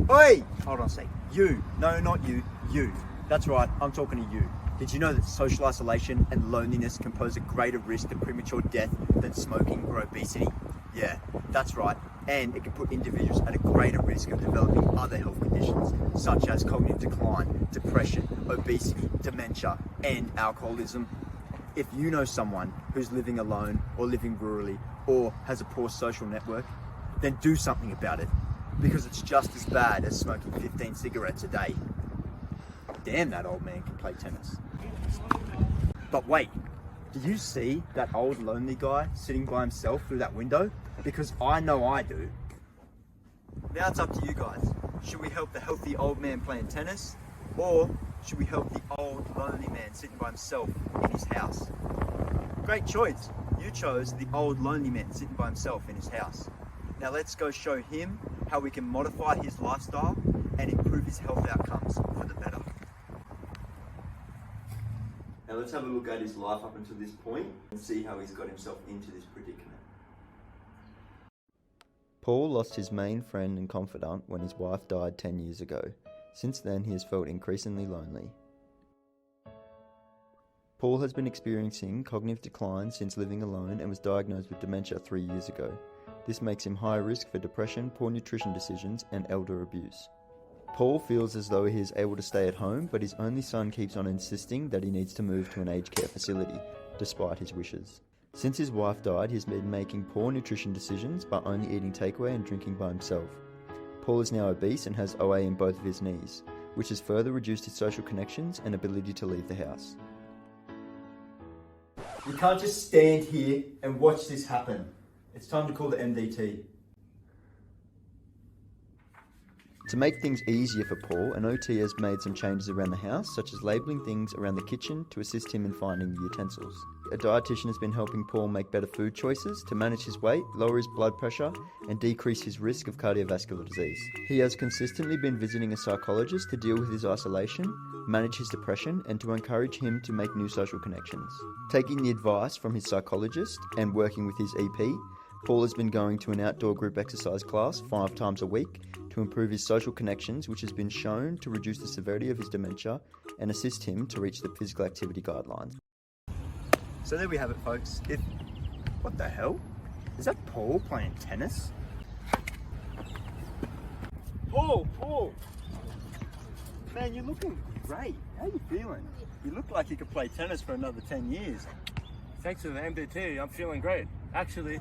Oi! Hold on a sec. You. No, not you. You. That's right, I'm talking to you. Did you know that social isolation and loneliness can pose a greater risk of premature death than smoking or obesity? Yeah, that's right. And it can put individuals at a greater risk of developing other health conditions, such as cognitive decline, depression, obesity, dementia, and alcoholism. If you know someone who's living alone or living rurally or has a poor social network, then do something about it, because it's just as bad as smoking 15 cigarettes a day. Damn, that old man can play tennis. But wait, do you see that old lonely guy sitting by himself through that window? Because I know I do. Now it's up to you guys. Should we help the healthy old man playing tennis? Or should we help the old lonely man sitting by himself in his house? Great choice. You chose the old lonely man sitting by himself in his house. Now let's go show him how we can modify his lifestyle and improve his health outcomes for the better. Now let's have a look at his life up until this point and see how he's got himself into this predicament. Paul lost his main friend and confidant when his wife died 10 years ago. Since then, he has felt increasingly lonely. Paul has been experiencing cognitive decline since living alone and was diagnosed with dementia 3 years ago. This makes him high risk for depression, poor nutrition decisions, and elder abuse. Paul feels as though he is able to stay at home, but his only son keeps on insisting that he needs to move to an aged care facility, despite his wishes. Since his wife died, he has been making poor nutrition decisions by only eating takeaway and drinking by himself. Paul is now obese and has OA in both of his knees, which has further reduced his social connections and ability to leave the house. You can't just stand here and watch this happen. It's time to call the MDT. To make things easier for Paul, an OT has made some changes around the house, such as labelling things around the kitchen to assist him in finding the utensils. A dietitian has been helping Paul make better food choices to manage his weight, lower his blood pressure, and decrease his risk of cardiovascular disease. He has consistently been visiting a psychologist to deal with his isolation, manage his depression, and to encourage him to make new social connections. Taking the advice from his psychologist and working with his EP, Paul has been going to an outdoor group exercise class 5 times a week to improve his social connections, which has been shown to reduce the severity of his dementia and assist him to reach the physical activity guidelines. So there we have it, folks. What the hell? Is that Paul playing tennis? Paul! Man, you're looking great. How you feeling? You look like you could play tennis for another 10 years. Thanks to the MDT, I'm feeling great. Actually,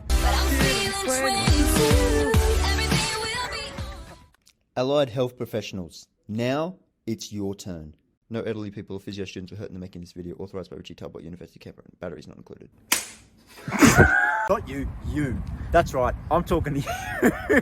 Allied health professionals, now it's your turn. No elderly people or physio students were hurt in the making of this video. Authorised by Richie Talbot, University of Canberra. Batteries not included. Not you. That's right, I'm talking to you.